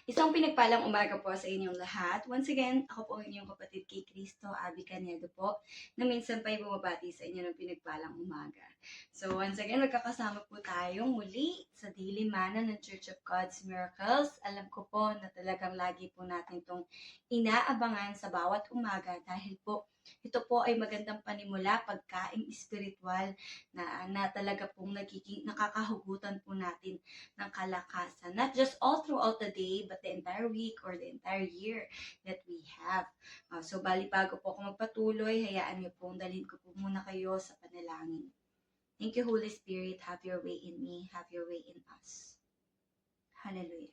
Isang pinagpalang umaga po sa inyong lahat. Once again, ako po ang inyong kapatid kay Cristo, Abby Canedo po, na minsan pa'y bumabati sa inyo ng pinagpalang umaga. So once again, magkakasama po tayong muli sa Daily Manna ng Church of God's Miracles. Alam ko po na talagang lagi po natin itong inaabangan sa bawat umaga dahil po ito po ay magandang panimula, pagkaing espiritual na talaga pong nakakahugutan po natin ng kalakasan. Not just all throughout the day, but the entire week or the entire year that we have. So, bali bago po ako magpatuloy, hayaan niyo pong dalhin ko po muna kayo sa panalangin. Thank you, Holy Spirit. Have your way in me. Have your way in us. Hallelujah.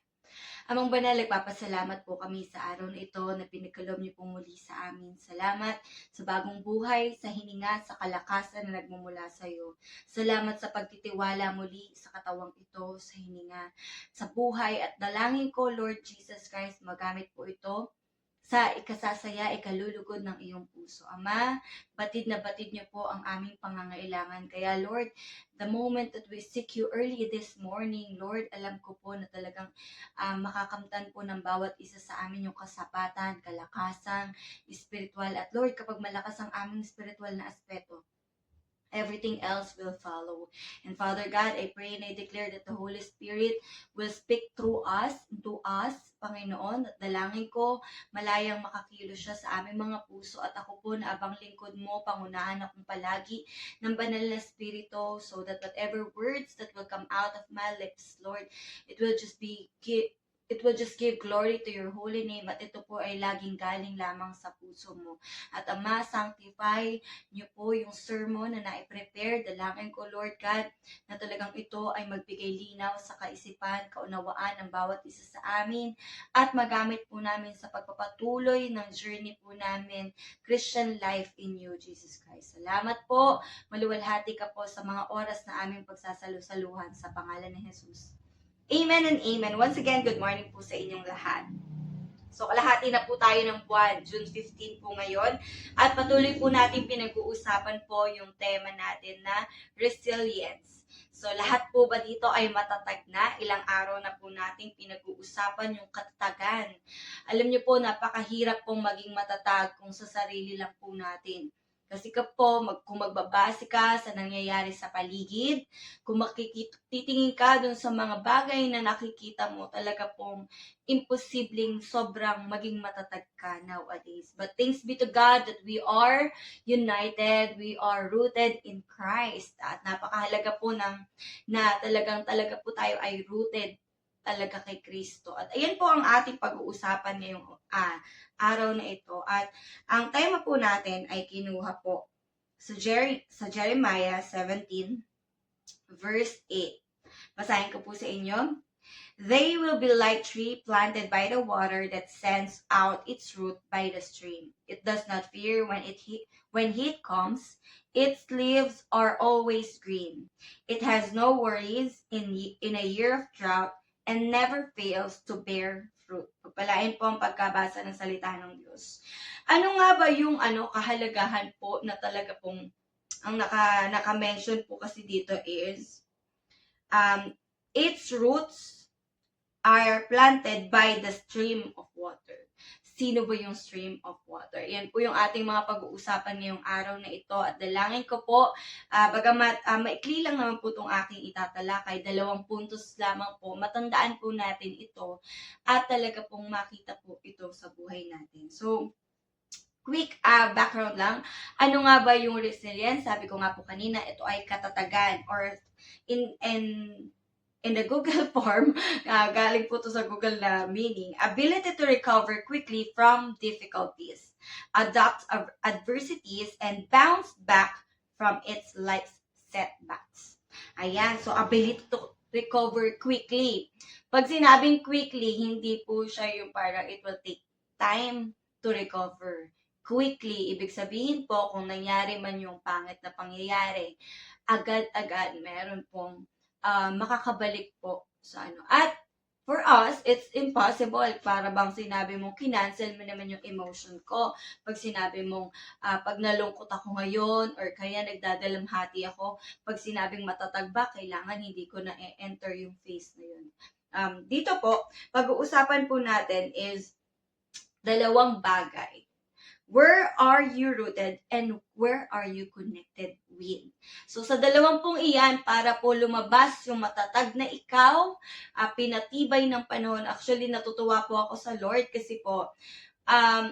Amang banal, nagpapasalamat po kami sa araw na ito na pinagkaloob niyo pong muli sa amin. Salamat sa bagong buhay, sa hininga, sa kalakasan na nagmumula sa iyo. Salamat sa pagtitiwala muli sa katawang ito, sa hininga, sa buhay at dalangin ko, Lord Jesus Christ, magamit po ito sa ikasasaya, ikalulugod ng iyong puso. Ama, batid na batid niyo po ang aming pangangailangan. Kaya Lord, the moment that we seek you early this morning, Lord, alam ko po na talagang makakamtan po ng bawat isa sa amin yung kasapatan, kalakasan, spiritual. At Lord, kapag malakas ang aming spiritual na aspeto, everything else will follow. And Father God, I pray and I declare that the Holy Spirit will speak through us, to us, Panginoon, at dalangin ko, malayang makakilos siya sa aming mga puso at ako po na abang lingkod mo, pangunahan akong palagi ng banal na Espiritu so that whatever words that will come out of my lips, Lord, it will just give glory to your holy name at ito po ay laging galing lamang sa puso mo. At Ama, sanctify niyo po yung sermon na nai-prepare. Dalangin ko, Lord God, na talagang ito ay magbigay linaw sa kaisipan, kaunawaan ng bawat isa sa amin at magamit po namin sa pagpapatuloy ng journey po namin, Christian life in you, Jesus Christ. Salamat po. Maluwalhati ka po sa mga oras na aming pagsasalusaluhan sa pangalan ni Jesus. Amen and amen. Once again, good morning po sa inyong lahat. So, kalahati na po tayo ng buwan, June 15 po ngayon. At patuloy po natin pinag-uusapan po yung tema natin na resilience. So, lahat po ba dito ay matatag na? Ilang araw na po natin pinag-uusapan yung katatagan. Alam niyo po, napakahirap pong maging matatag kung sa sarili lang po natin. Kasi kung magbabase ka sa nangyayari sa paligid, kung titingin ka dun sa mga bagay na nakikita mo, talaga pong imposibleng sobrang maging matatag ka nowadays. But thanks be to God that we are united, we are rooted in Christ. At napakahalaga po na talaga po tayo ay rooted talaga kay Kristo. At ayan po ang ating pag-uusapan ngayong araw na ito. At ang tema po natin ay kinuha po sa Jeremiah 17 verse 8. Basahin ko po sa inyo. They will be like tree planted by the water that sends out its root by the stream. It does not fear when heat comes. Its leaves are always green. It has no worries in a year of drought and never fails to bear fruit. Pagpalain po ang pagkabasa ng salita ng Diyos. Ano nga ba yung kahalagahan po na talaga pong ang naka-mention po kasi dito is its roots are planted by the stream of water. Sino ba yung stream of water? Yan po yung ating mga pag-uusapan ngayong araw na ito. At dalangin ko po, bagamat maikli lang naman po itong aking itatalakay, 2 puntos lamang po, matandaan po natin ito at talaga pong makita po ito sa buhay natin. So, quick background lang. Ano nga ba yung resilience? Sabi ko nga po kanina, ito ay katatagan or in the Google form, galing po to sa Google na meaning, ability to recover quickly from difficulties, adapt adversities, and bounce back from its life setbacks. Ayan, so ability to recover quickly. Pag sinabing quickly, hindi po siya yung parang it will take time to recover. Quickly, ibig sabihin po kung nangyari man yung pangit na pangyayari, agad-agad meron pong makakabalik po sa ano. At for us, it's impossible. Para bang sinabi mo, kinancel mo naman yung emotion ko. Pag sinabi mong, pag nalungkot ako ngayon, or kaya nagdadalamhati ako, pag sinabing matatag ba, kailangan hindi ko na enter yung phase na yun. Dito po, pag-uusapan po natin is dalawang bagay. Where are you rooted and where are you connected with? So sa dalawang pong iyan, para po lumabas yung matatag na ikaw, pinatibay ng panahon. Actually, natutuwa po ako sa Lord kasi po,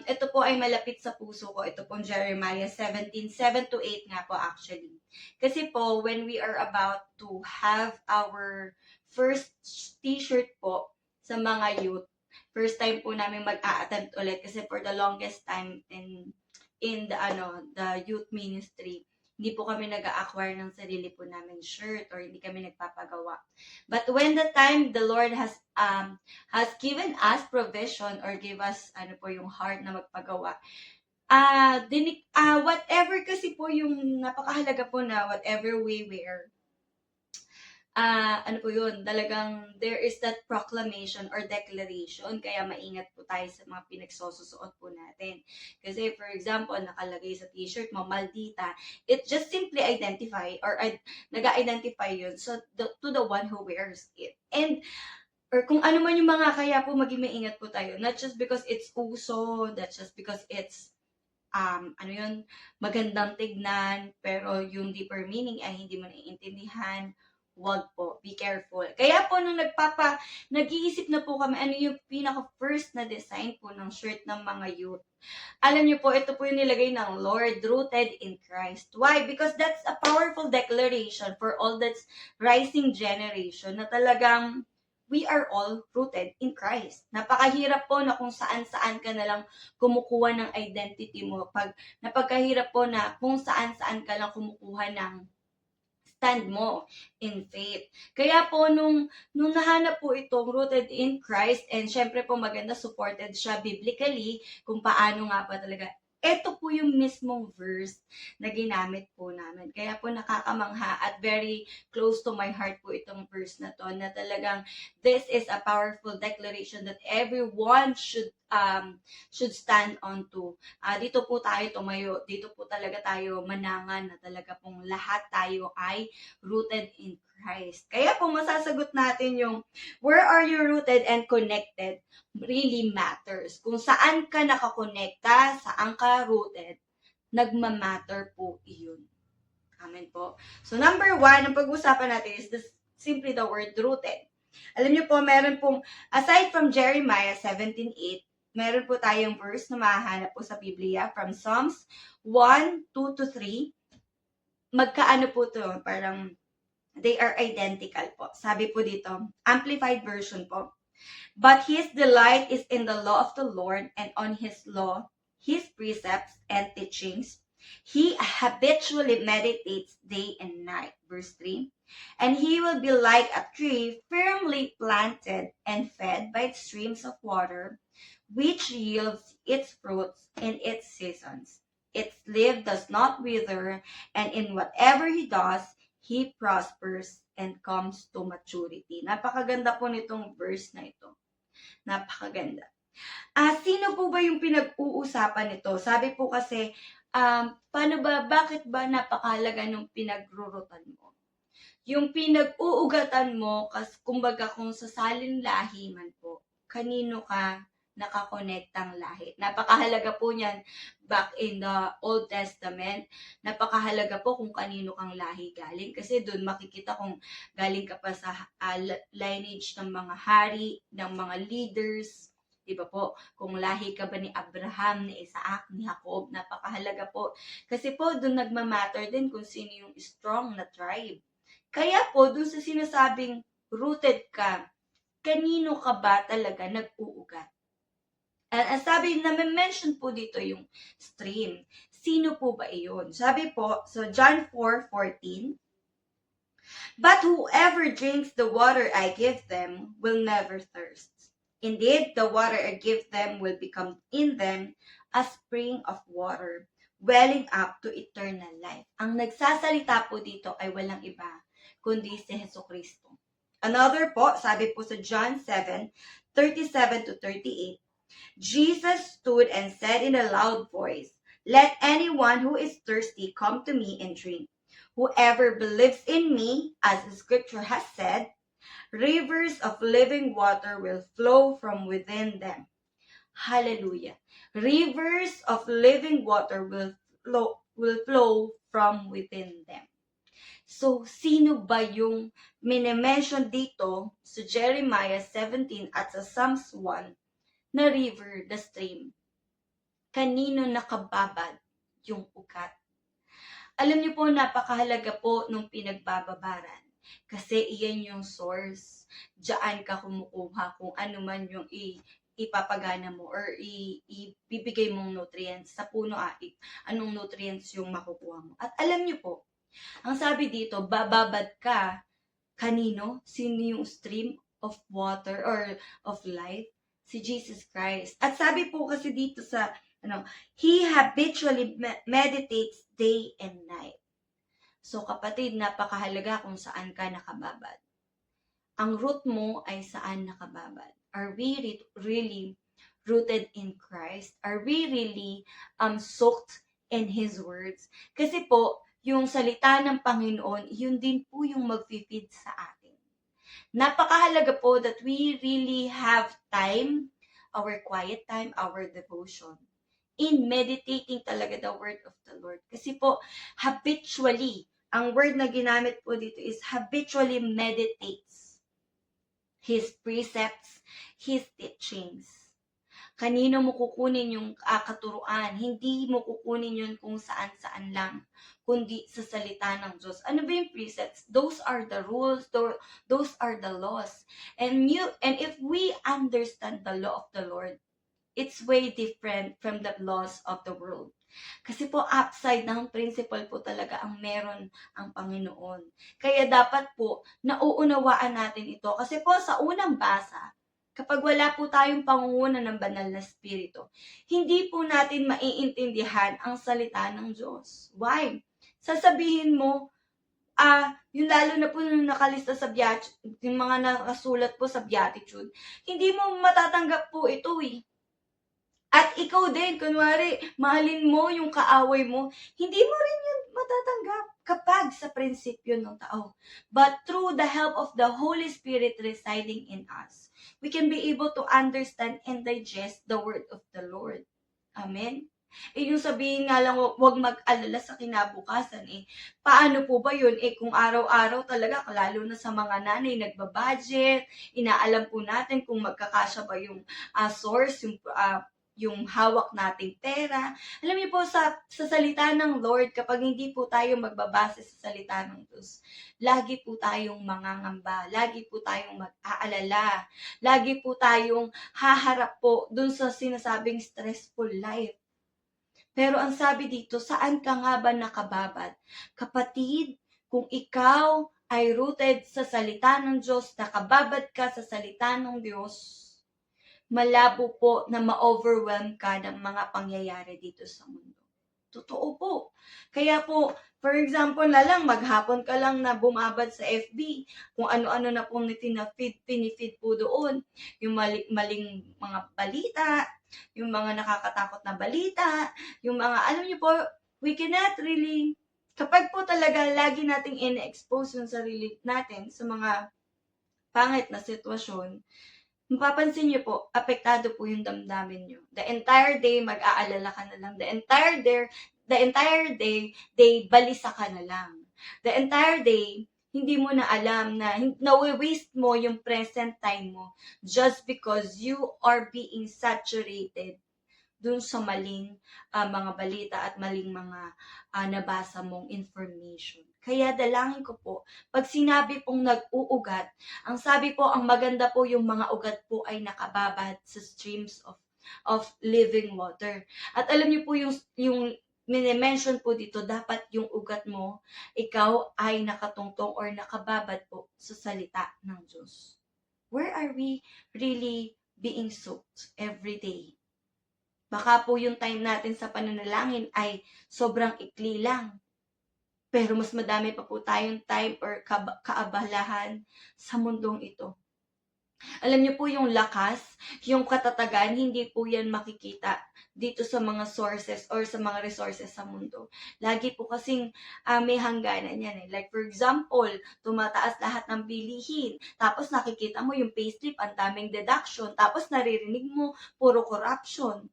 ito po ay malapit sa puso ko. Ito pong Jeremiah 17:7-8 nga po actually. Kasi po, when we are about to have our first t-shirt po sa mga youth, first time po namin mag-a-attempt ulit kasi for the longest time in the youth ministry, hindi po kami nag-a-acquire ng sarili po namin shirt or hindi kami nagpapagawa. But when the time the Lord has given us provision or give us yung heart na magpagawa, whatever kasi po yung napakahalaga po na whatever we wear, talagang there is that proclamation or declaration, kaya maingat po tayo sa mga pinagsusuot po natin. Kasi for example, nakalagay sa t-shirt mo, Maldita, it just simply identify or nag-identify yun to the one who wears it. And or kung ano man yung mga, kaya po maging maingat po tayo, not just because it's uso, not just because it's magandang tignan, pero yung deeper meaning ay hindi mo naiintindihan. Wag po, be careful. Kaya po nung nag-iisip na po kami ano yung pinaka-first na design po ng shirt ng mga youth. Alam niyo po, ito po yung nilagay ng Lord, rooted in Christ. Why? Because that's a powerful declaration for all that's rising generation na talagang we are all rooted in Christ. Napakahirap po na kung saan-saan ka na lang kumukuha ng identity mo. Napagkahirap po na kung saan-saan ka lang kumukuha ng stand mo in faith. Kaya po, nung nahanap po itong rooted in Christ, and syempre po maganda, supported siya biblically, kung paano nga pa talaga, ito po yung mismong verse na ginamit po namin. Kaya po nakakamangha at very close to my heart po itong verse na to, na talagang this is a powerful declaration that everyone should stand on to. Dito po tayo tumayo, dito po talaga tayo manangan na talaga pong lahat tayo ay rooted in Christ. Kaya po masasagot natin yung where are you rooted and connected really matters. Kung saan ka nakakonekta, saan ka rooted, nagmamatter po iyon. Amen po. So number 1, ang pag-usapan natin is simply the word rooted. Alam niyo po, meron pong, aside from Jeremiah 17:8, meron po tayong verse na mahahanap po sa Biblia from Psalms 1:2-3. Magkaano po to? Parang they are identical po. Sabi po dito, Amplified Version po. But his delight is in the law of the Lord, and on his law, his precepts and teachings, he habitually meditates day and night. Verse 3. And he will be like a tree firmly planted and fed by streams of water, which yields its fruits in its seasons. Its leaf does not wither, and in whatever he does, he prospers and comes to maturity. Napakaganda po nitong verse na ito. Napakaganda. Sino po ba yung pinag-uusapan nito? Sabi po kasi, bakit ba napakahalaga nung pinagrurutan mo? Yung pinag-uugatan mo, kumbaga kung sa salin lahi man po, kanino ka nakakonektang lahi. Napakahalaga po niyan back in the Old Testament. Napakahalaga po kung kanino kang lahi galing. Kasi doon makikita kung galing ka pa sa lineage ng mga hari, ng mga leaders. Diba po? Kung lahi ka ba ni Abraham, ni Isaac, ni Jacob, napakahalaga po. Kasi po doon nagmamatter din kung sino yung strong na tribe. Kaya po, doon sa sinasabing rooted ka, kanino ka ba talaga nag-uugat? Ang sabi na mention po dito yung stream. Sino po ba iyon? Sabi po, so John 4:14, but whoever drinks the water I give them will never thirst. Indeed, the water I give them will become in them a spring of water, welling up to eternal life. Ang nagsasalita po dito ay walang iba, kundi si Jesucristo. Another po, sabi po sa John 7:37-38, Jesus stood and said in a loud voice, let anyone who is thirsty come to me and drink. Whoever believes in me, as the scripture has said, Rivers of living water will flow from within them. Hallelujah. Rivers of living water will flow from within them. So, sino ba yung minimension dito sa Jeremiah 17 at sa Psalms 1 na river, the stream? Kanino nakababad yung ugat? Alam niyo po, napakahalaga po nung pinagbababaran. Kasi iyan yung source. Diyan ka kumukuha kung ano man yung ipapagana mo or ibibigay mong nutrients sa puno, anong nutrients yung makukuha mo. At alam niyo po, ang sabi dito, bababad ka. Kanino? Sino yung stream of water or of life? Si Jesus Christ. At sabi po kasi dito sa He habitually meditates day and night. So kapatid, napakahalaga kung saan ka nakababad. Ang root mo ay saan nakababad? Are we really rooted in Christ? Are we really soaked in His words? Kasi po, yung salita ng Panginoon, yun din po yung mag-feed sa atin. Napakahalaga po that we really have time, our quiet time, our devotion, in meditating talaga the word of the Lord. Kasi po, habitually, ang word na ginamit po dito is habitually meditates His precepts, His teachings. Kanino mo kukunin yung katuruan? Hindi mo kukunin yun kung saan-saan lang, kundi sa salita ng Diyos. Ano ba yung precepts? Those are the rules, those are the laws. And if we understand the law of the Lord, it's way different from the laws of the world. Kasi po, upside down principle po talaga ang meron ang Panginoon. Kaya dapat po, nauunawaan natin ito. Kasi po, sa unang basa, kapag wala po tayong pangunguna ng banal na spirito, hindi po natin maiintindihan ang salita ng Diyos. Why? Sasabihin mo, yung lalo na po nung nakalista sa yung mga nakasulat po sa Beatitude, hindi mo matatanggap po ito At ikaw din, kunwari, mahalin mo yung kaaway mo, hindi mo rin yun matatanggap kapag sa prinsipyo ng tao. But through the help of the Holy Spirit residing in us, we can be able to understand and digest the word of the Lord. Amen? Yung sabihin nga lang, huwag mag-alala sa kinabukasan. Paano po ba yun? Kung araw-araw talaga, lalo na sa mga nanay, nagbabudget, inaalam po natin kung magkakasya ba yung source, yung hawak nating pera. Alam niyo po, sa salita ng Lord, kapag hindi po tayo magbabase sa salita ng Diyos, lagi po tayong mangangamba, lagi po tayong mag-aalala, lagi po tayong haharap po dun sa sinasabing stressful life. Pero ang sabi dito, saan ka nga ba nakababad? Kapatid, kung ikaw ay rooted sa salita ng Diyos, nakababad ka sa salita ng Diyos, malabo po na ma-overwhelm ka ng mga pangyayari dito sa mundo. Totoo po. Kaya po, for example na lang, maghapon ka lang na bumabad sa FB, kung ano-ano na pong pinifeed po doon, yung maling mga balita, yung mga nakakatakot na balita, yung mga, alam niyo po, we cannot really, kapag po talaga lagi nating in-expose yung sarili natin sa mga pangit na sitwasyon, mapapansin niyo po, apektado po yung damdamin niyo. The entire day, mag-aalala ka na lang. The entire day, balisa ka na lang. The entire day, hindi mo na alam na nawi-waste mo yung present time mo just because you are being saturated dun sa maling mga balita at maling mga nabasa mong information. Kaya dalangin ko po, pag sinabi pong nag-uugat, ang sabi po, ang maganda po yung mga ugat po ay nakababad sa streams of living water. At alam niyo po yung mini-mention po dito, dapat yung ugat mo, ikaw ay nakatungtong or nakababad po sa salita ng Diyos. Where are we really being soaked every day? Baka po yung time natin sa pananalangin ay sobrang ikli lang. Pero mas madami pa po tayong time or kaabalahan sa mundong ito. Alam niyo po yung lakas, yung katatagan, hindi po yan makikita dito sa mga sources or sa mga resources sa mundo. Lagi po kasing may hangganan yan eh. Like for example, tumataas lahat ng bilihin, tapos nakikita mo yung payslip, ang daming deduction, tapos naririnig mo, puro corruption.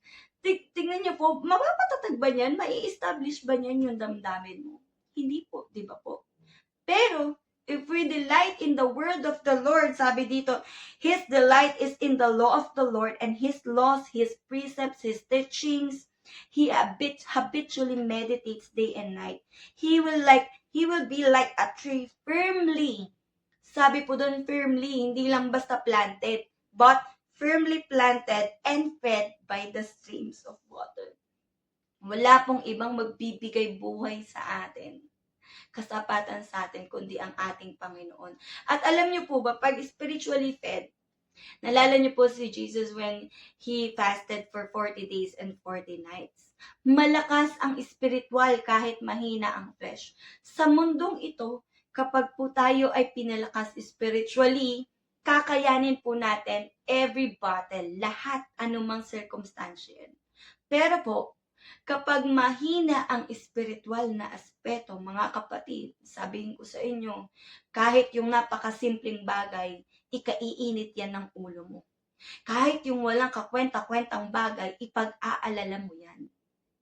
Tingnan niyo po, mapapatatag ba niyan? Mai-establish ba niyan yung damdamin mo? Hindi po, di ba po? Pero, if we delight in the word of the Lord, sabi dito, His delight is in the law of the Lord, and His laws, His precepts, His teachings, He habitually meditates day and night. He will be like a tree firmly. Sabi po doon, firmly, hindi lang basta planted, but firmly planted and fed by the streams of water. Wala pong ibang magbibigay buhay sa atin, kasapatan sa atin, kundi ang ating Panginoon. At alam niyo po ba, pag spiritually fed, nalala niyo po si Jesus when He fasted for 40 days and 40 nights. Malakas ang spiritual kahit mahina ang flesh. Sa mundong ito, kapag po tayo ay pinalakas spiritually, kakayanin po natin every battle, lahat, anumang circumstance. Pero po, kapag mahina ang espiritual na aspeto, mga kapatid, sabihin ko sa inyo, kahit yung napakasimpleng bagay, ikaiinit yan ng ulo mo. Kahit yung walang kakwenta-kwentang bagay, ipag-aalala mo yan.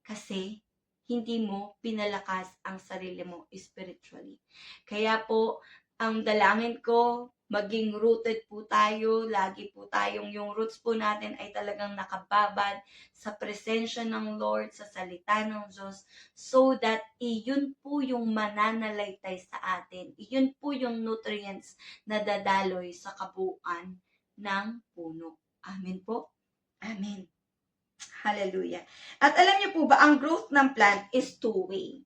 Kasi, hindi mo pinalakas ang sarili mo spiritually. Kaya po, ang dalangin ko, maging rooted po tayo, lagi po tayong yung roots po natin ay talagang nakababad sa presensya ng Lord, sa salita ng Diyos, so that iyon po yung mananalaytay sa atin. Iyon po yung nutrients na dadaloy sa kabuuan ng puno. Amen po? Amen. Hallelujah. At alam niyo po ba, ang growth ng plant is two-way.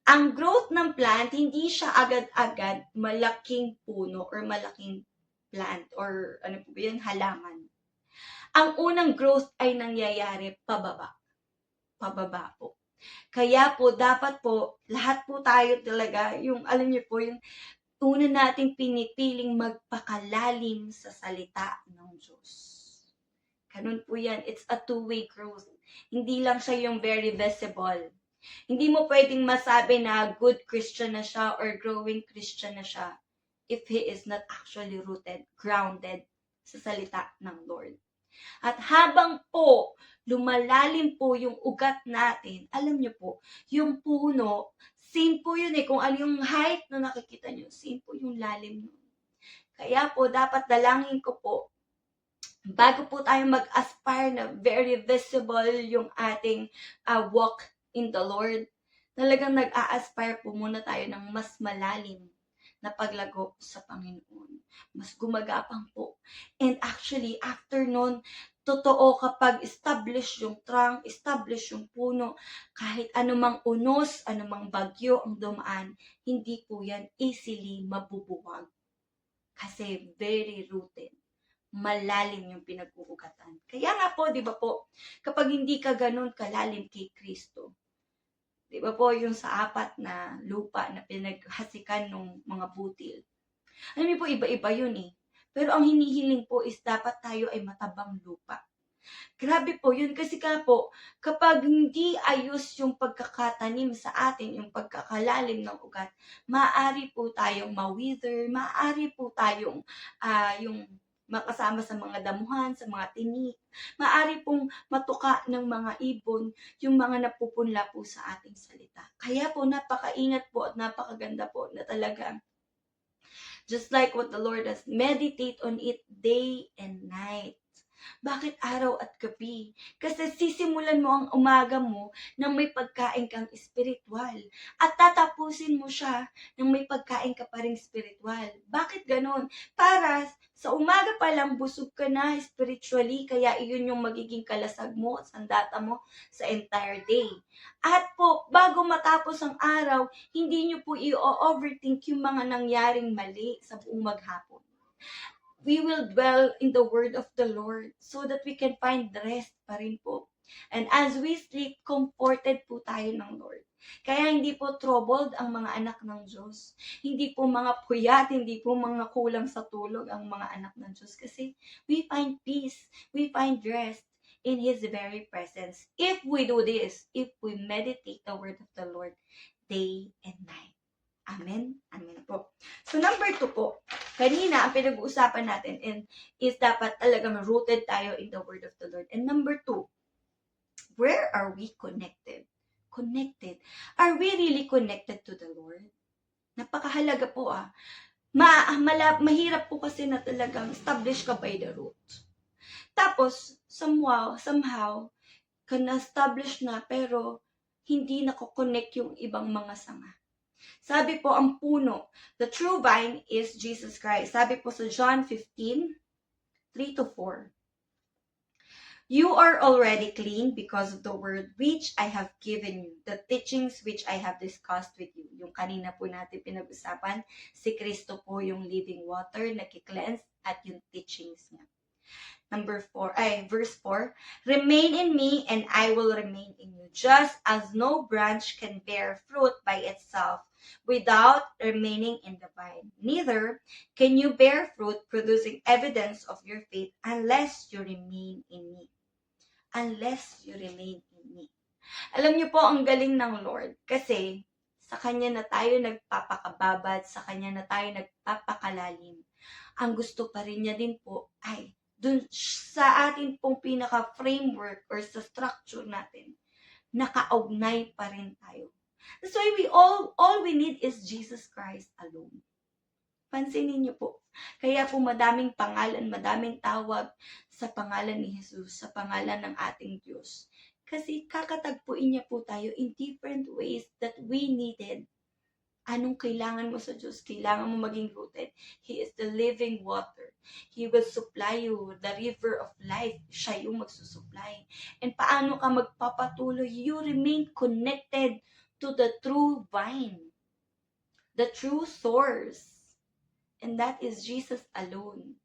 Ang growth ng plant, hindi siya agad-agad malaking puno or malaking plant or ano po ba yun, halaman. Ang unang growth ay nangyayari pababa. Pababa po. Kaya po, dapat po, lahat po tayo talaga, yung alam niyo po, yung una nating pinipiling magpakalalim sa salita ng Diyos. Ganun po yan. It's a two-way growth. Hindi lang siya yung very visible. Hindi mo pwedeng masabi na good Christian na siya or growing Christian na siya if he is not actually rooted, grounded sa salita ng Lord. At habang po lumalalim po yung ugat natin, alam niyo po, yung puno, same po yun eh. Kung ano yung height na nakikita niyo, same po yung lalim nun. Kaya po, dapat dalangin ko po, bago po tayo mag-aspire na very visible yung ating walk in the Lord, talagang nag-a-aspire po muna tayo ng mas malalim na paglago sa Panginoon. Mas gumagapang po. And actually, after nun, totoo kapag establish yung trunk, establish yung puno, kahit anumang unos, anumang bagyo ang dumaan, hindi po yan easily mabubuwag. Kasi very rooted. Malalim yung pinag-uugatan. Kaya nga po, di ba po, kapag hindi ka ganun kalalim kay Kristo, di ba po, yung sa apat na lupa na pinaghasikan ng mga butil. Alam niyo po, iba-iba yun eh. Pero ang hinihiling po is dapat tayo ay matabang lupa. Grabe po yun kasi po, kapag hindi ayos yung pagkakatanim sa atin, yung pagkakalalim ng ugat, maaari po tayong ma-wither, maaari po tayong yung makasama sa mga damuhan, sa mga tinik, maaari pong matuka ng mga ibon, yung mga napupunla po sa ating salita. Kaya po napakaingat po at napakaganda po na talaga, just like what the Lord has, meditate on it day and night. Bakit araw at gabi? Kasi sisimulan mo ang umaga mo nang may pagkain kang spiritual. At tatapusin mo siya nang may pagkain ka pa rin spiritual. Bakit ganon? Para sa umaga pa lang busog ka na spiritually, kaya iyon yung magiging kalasag mo at sandata mo sa entire day. At po, bago matapos ang araw, hindi nyo po i-overthink yung mga nangyaring mali sa buong maghapon. We will dwell in the word of the Lord so that we can find rest pa rin po. And as we sleep, comforted po tayo ng Lord. Kaya hindi po troubled ang mga anak ng Diyos. Hindi po mga puyat, hindi po mga kulang sa tulog ang mga anak ng Diyos. Kasi we find peace, we find rest in His very presence. If we do this, if we meditate the word of the Lord day and night. Amen? Amen po. So number 2 po, kanina ang pinag-uusapan natin is dapat talagang rooted tayo in the word of the Lord. And number 2, where are we connected? Connected. Are we really connected to the Lord? Napakahalaga po mahirap po kasi na talagang establish ka by the root. Tapos, somehow, ka na-establish na pero hindi nako-connect yung ibang mga sanga. Sabi po ang puno, the true vine is Jesus Christ. Sabi po sa John 15:3-4. You are already clean because of the word which I have given you, the teachings which I have discussed with you. Yung kanina po natin pinag-usapan, si Kristo po yung living water, naki-cleanse, at yung teachings niya. Verse 4, remain in me and I will remain in you. Just as no branch can bear fruit by itself without remaining in the vine, neither can you bear fruit producing evidence of your faith unless you remain in me. Unless you remain in me. Alam niyo po, ang galing ng Lord kasi sa Kanya na tayo nagpapakababad, sa Kanya na tayo nagpapakalalim. Ang gusto pa rin niya din po ay dun sa atin pong pinaka-framework or sa structure natin, nakaugnay pa rin tayo. That's why all we need is Jesus Christ alone. Pansinin niyo po. Kaya po madaming pangalan, madaming tawag sa pangalan ni Jesus, sa pangalan ng ating Diyos. Kasi kakatagpuin niya po tayo in different ways that we needed. Anong kailangan mo sa Diyos? Kailangan mo maging rooted. He is the living water. He will supply you the river of life. Siya yung magsusupply. And paano ka magpapatuloy? You remain connected to the true vine, the true source. And that is Jesus alone.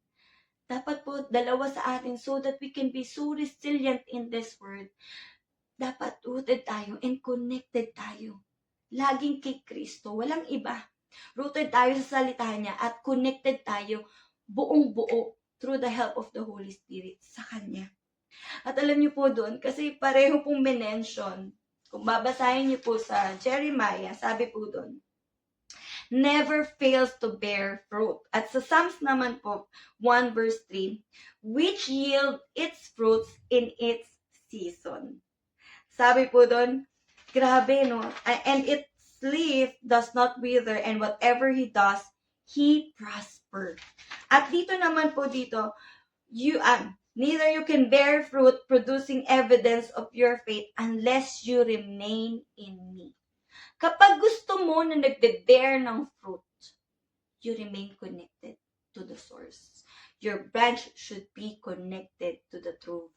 Dapat po dalawa sa atin so that we can be so resilient in this world. Dapat rooted tayo and connected tayo. Laging kay Kristo, walang iba. Rooted tayo sa salita niya at connected tayo buong-buo through the help of the Holy Spirit sa Kanya. At alam niyo po doon, kasi pareho pong mention, kung babasahin niyo po sa Jeremiah, sabi po doon, never fails to bear fruit. At sa Psalms naman po, 1 verse 3, which yield its fruits in its season. Sabi po doon, grabe no, and its leaf does not wither, and whatever he does, he prosper. At dito naman po dito, neither you can bear fruit producing evidence of your faith unless you remain in me. Kapag gusto mo na nagbe-bear ng fruit, you remain connected to the source. Your branch should be connected to the true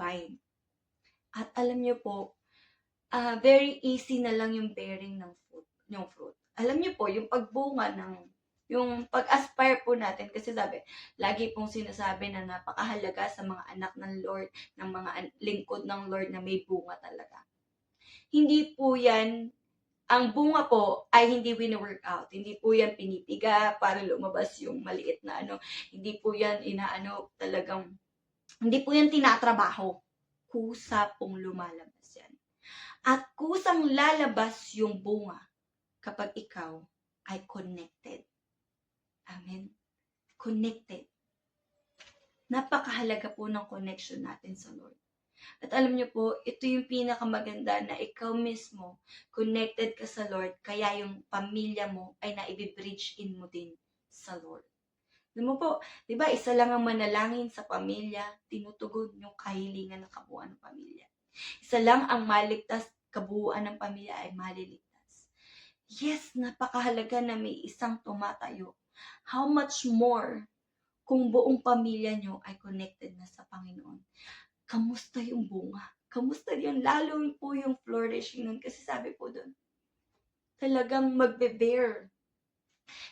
vine. At alam niyo po, very easy na lang yung bearing ng fruit. Alam niyo po, yung pagbunga yung pag-aspire po natin, kasi lagi pong sinasabi na napakahalaga sa mga anak ng Lord, ng mga lingkod ng Lord na may bunga talaga. Hindi po yan, ang bunga po ay hindi wino-workout. Hindi po yan pinipiga para lumabas yung maliit na Hindi po yan hindi po yan tinatrabaho. Kusa pong lumalabas yan. At kusang lalabas yung bunga kapag ikaw ay connected. Amen? Connected. Napakahalaga po ng connection natin sa Lord. At alam niyo po, ito yung pinakamaganda na ikaw mismo, connected ka sa Lord, kaya yung pamilya mo ay naibibridge in mo din sa Lord. Alam mo po, di ba, isa lang ang manalangin sa pamilya, tinutugon yung kahilingan ng kabuuan ng pamilya. Isa lang ang maligtas, kabuuan ng pamilya ay maliligtas. Yes, napakahalaga na may isang tumatayo. How much more kung buong pamilya nyo ay connected na sa Panginoon? Kamusta yung bunga? Kamusta yun? Lalo po yung flourishing nun. Kasi sabi po doon, talagang magbe-bear.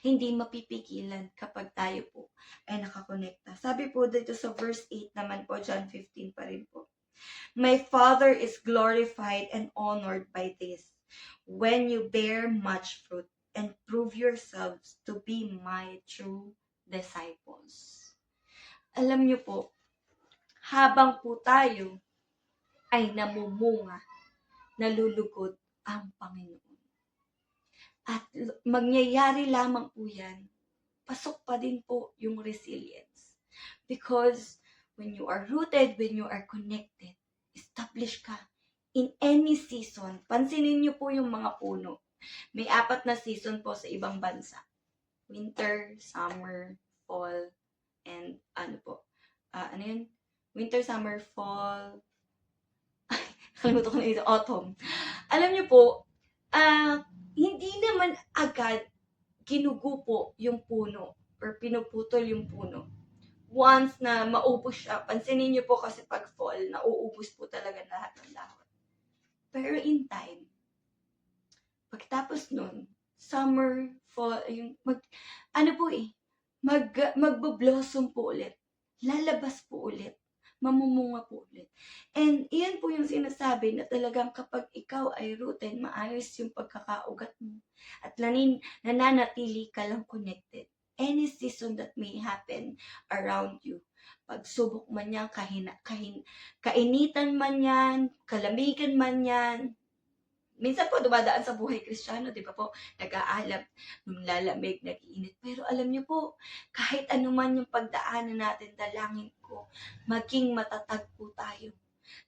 Hindi mapipigilan kapag tayo po ay nakakonekta. Sabi po dito sa verse 8 naman po, John 15 pa rin po. My Father is glorified and honored by this, when you bear much fruit and prove yourselves to be my true disciples. Alam niyo po, habang po tayo ay namumunga, nalulugod ang Panginoon. At mangyayari lamang po yan, pasok pa din po yung resilience. Because when you are rooted, when you are connected, established ka in any season. Pansinin niyo po yung mga puno. May 4 na season po sa ibang bansa. Winter, summer, fall, and ano yun? Winter, summer, fall, kalimutan ko na ito, autumn. Alam niyo po, hindi naman agad ginugupo yung puno or pinuputol yung puno. Once na maubos siya, pansinin niyo po kasi pag fall, nauubos po talaga lahat ng dahon. Pero in time, pagtapos nun, summer, fall, magbo-blossom po ulit. Lalabas po ulit. Mamumunga po ulit. And iyan po yung sinasabi na talagang kapag ikaw ay rooted, maayos yung pagkakaugat mo. At nananatili ka lang connected. Any season that may happen around you. Pagsubok man yan, kainitan man yan, kalamigan man yan. Minsan po dumadaan sa buhay Kristiyano, di ba po? Nag-aalab, nung lalamig, nag-iinit. Pero alam niyo po, kahit anuman yung pagdaanan natin, dalangin ko, maging matatag po tayo.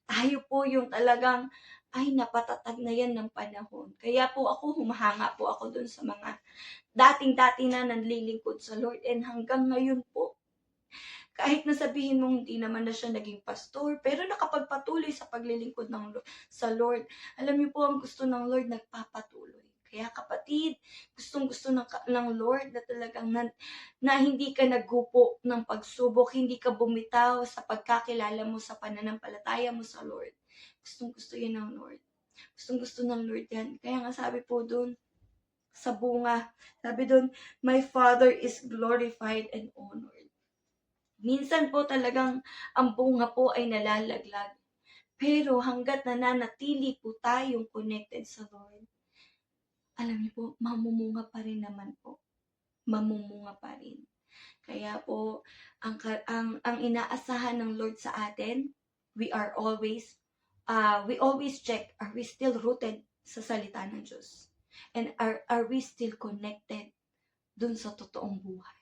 Tayo po yung talagang, ay napatatag na yan ng panahon. Kaya po ako, humahanga po ako dun sa mga dating-dati na nanlilingkod sa Lord. And hanggang ngayon po, kahit na sabihin mong hindi naman na siya naging pastor, pero nakapagpatuloy sa paglilingkod sa Lord. Alam niyo po, ang gusto ng Lord, nagpapatuloy. Kaya kapatid, gustong-gusto ng Lord na talagang na hindi ka nagupo ng pagsubok, hindi ka bumitaw sa pagkakilala mo, sa pananampalataya mo sa Lord. Gustong-gusto yan ng Lord. Gustong-gusto ng Lord yan. Kaya nga sabi po doon, sa bunga, sabi doon, my Father is glorified and honored. Minsan po talagang ang bunga po ay nalalaglag. Pero hanggat nananatili po tayong connected sa Lord, alam niyo po, mamumunga pa rin naman po. Mamumunga pa rin. Kaya po, ang inaasahan ng Lord sa atin, we always check, are we still rooted sa salita ng Diyos? And are we still connected dun sa totoong buhay?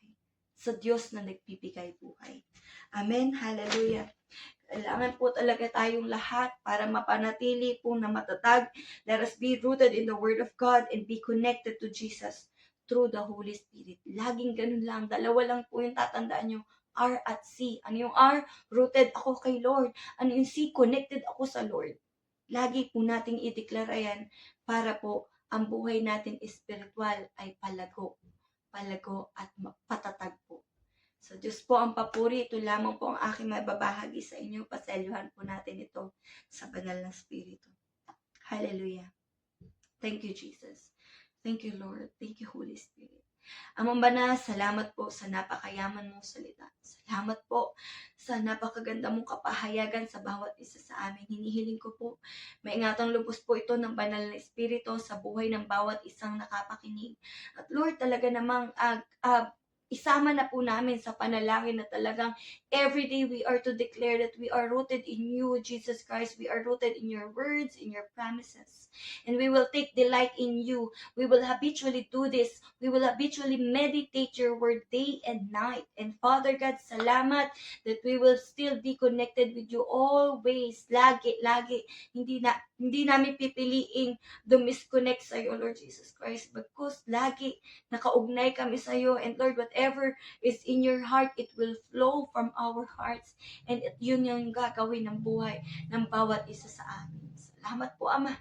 Sa Diyos na nagbibigay buhay. Amen. Hallelujah. Kailangan po talaga tayong lahat para mapanatili po na matatag. Let us be rooted in the Word of God and be connected to Jesus through the Holy Spirit. Laging ganun lang. Dalawa lang po yung tatandaan nyo. R at C. Ano yung R? Rooted ako kay Lord. Ano yung C? Connected ako sa Lord. Lagi po nating ideklara yan para po ang buhay natin espiritual ay palago at patatag po. So, Diyos po ang papuri. Ito lamang po ang aking mababahagi sa inyo. Paselyuhan po natin ito sa banal na Espiritu. Hallelujah. Thank you, Jesus. Thank you, Lord. Thank you, Holy Spirit. Amang Banal, salamat po sa napakayaman mong salita. Salamat po sa napakaganda mong kapahayagan sa bawat isa sa amin. Hinihiling ko po, maingatang lubos po ito ng banal na Espiritu sa buhay ng bawat isang nakapakinig. At Lord, talaga namang isama na po namin sa panalangin na talagang everyday we are to declare that we are rooted in you, Jesus Christ. We are rooted in your words, in your promises. And we will take delight in you. We will habitually do this. We will habitually meditate your word day and night. And Father God, salamat that we will still be connected with you always, lagi. Hindi namin pipiliing dumisconnect sa iyo, Lord Jesus Christ. Because lagi nakaugnay kami sa iyo. And Lord, whatever is in your heart, it will flow from our hearts. And yun yung gagawin ng buhay ng bawat isa sa amin. Salamat po, Ama.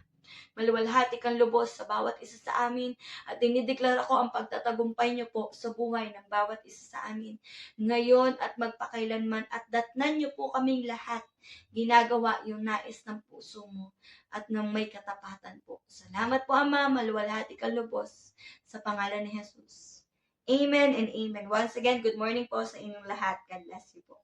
Maluwalhati kang lubos sa bawat isa sa amin at dinideklara ko ang pagtatagumpay niyo po sa buhay ng bawat isa sa amin ngayon at magpakailanman at datnan niyo po kaming lahat ginagawa yung nais ng puso mo at ng may katapatan po. Salamat po, Ama. Maluwalhati kang lubos sa pangalan ni Jesus. Amen and amen. Once again, good morning po sa inyong lahat. God bless you po.